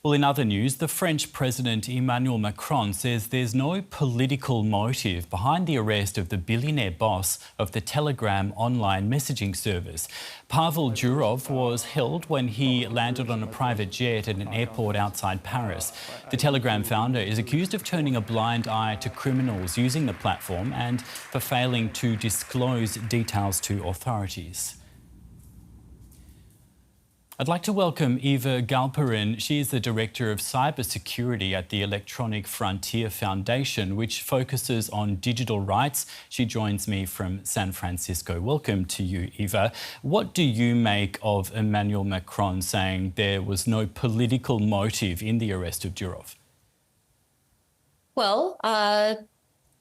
Well, in other news, the French President Emmanuel Macron says there's no political motive behind the arrest of the billionaire boss of the Telegram online messaging service. Pavel Durov was held when he landed on a private jet at an airport outside Paris. The Telegram founder is accused of turning a blind eye to criminals using the platform and for failing to disclose details to authorities. I'd like to welcome Eva Galperin. She is the Director of Cybersecurity at the Electronic Frontier Foundation, which focuses on digital rights. She joins me from San Francisco. Welcome to you, Eva. What do you make of Emmanuel Macron saying there was no political motive in the arrest of Durov? Well,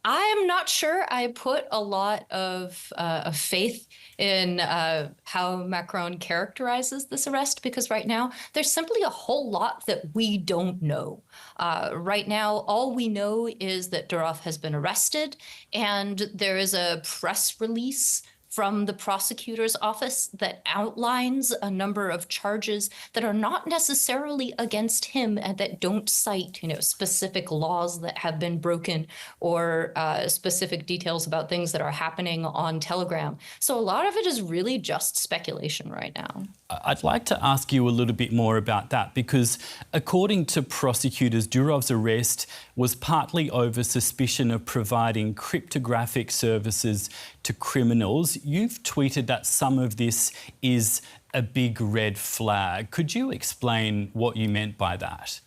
I'm not sure I put a lot of faith in how Macron characterizes this arrest, because right now there's simply a whole lot that we don't know. Right now, all we know is that Durov has been arrested, and there is a press release from the prosecutor's office that outlines a number of charges that are not necessarily against him and that don't cite, specific laws that have been broken or specific details about things that are happening on Telegram. So a lot of it is really just speculation right now. I'd like to ask you a little bit more about that, because according to prosecutors, Durov's arrest was partly over suspicion of providing cryptographic services to criminals. You've tweeted that some of this is a big red flag. Could you explain what you meant by that?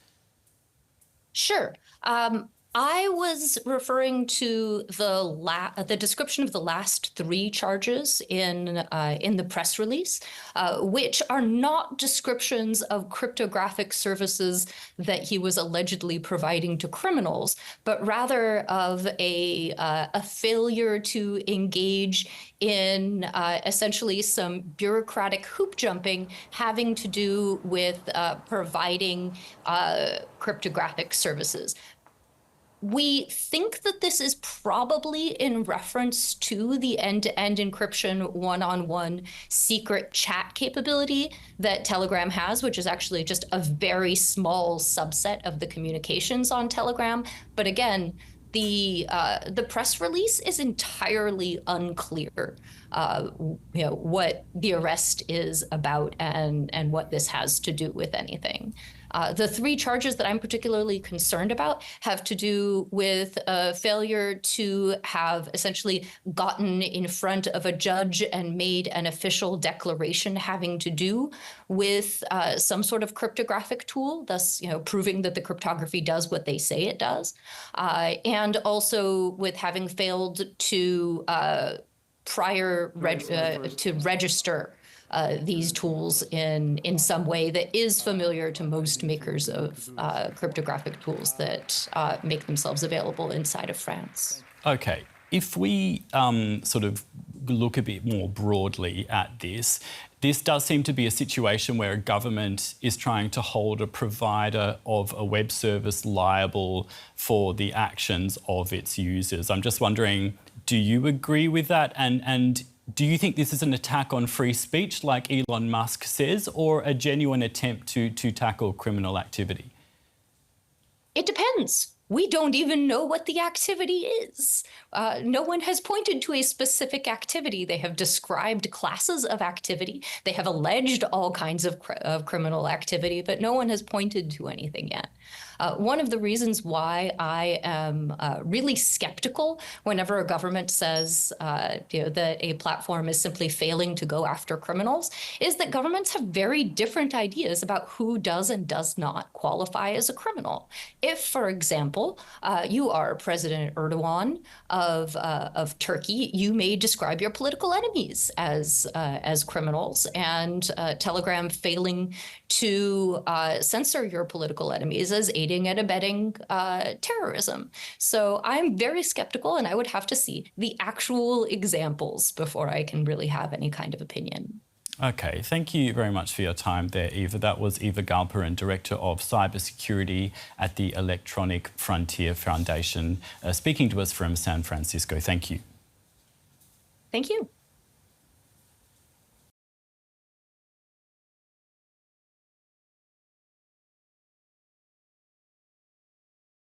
Sure. I was referring to the description of the last three charges in the press release, which are not descriptions of cryptographic services that he was allegedly providing to criminals, but rather of a failure to engage in essentially some bureaucratic hoop jumping having to do with providing cryptographic services. We think that this is probably in reference to the end-to-end encryption one-on-one secret chat capability that Telegram has, which is actually just a very small subset of the communications on Telegram. But again, the press release is entirely unclear, what the arrest is about and what this has to do with anything. The three charges that I'm particularly concerned about have to do with a failure to have essentially gotten in front of a judge and made an official declaration having to do with some sort of cryptographic tool, thus proving that the cryptography does what they say it does, and also with having failed to register these tools in some way that is familiar to most makers of cryptographic tools that make themselves available inside of France. Okay, if we sort of look a bit more broadly at this does seem to be a situation where a government is trying to hold a provider of a web service liable for the actions of its users. I'm just wondering, do you agree with that? And do you think this is an attack on free speech, like Elon Musk says, or a genuine attempt to tackle criminal activity? It depends. We don't even know what the activity is. No one has pointed to a specific activity. They have described classes of activity. They have alleged all kinds of criminal activity, but no one has pointed to anything yet. One of the reasons why I am really skeptical whenever a government says that a platform is simply failing to go after criminals is that governments have very different ideas about who does and does not qualify as a criminal. If, for example, you are President Erdogan of Turkey, you may describe your political enemies as criminals, and Telegram failing to censor your political enemies as aiding and abetting terrorism. So I'm very skeptical, and I would have to see the actual examples before I can really have any kind of opinion. Okay, thank you very much for your time there, Eva. That was Eva Galperin, Director of Cybersecurity at the Electronic Frontier Foundation, speaking to us from San Francisco. Thank you. Thank you.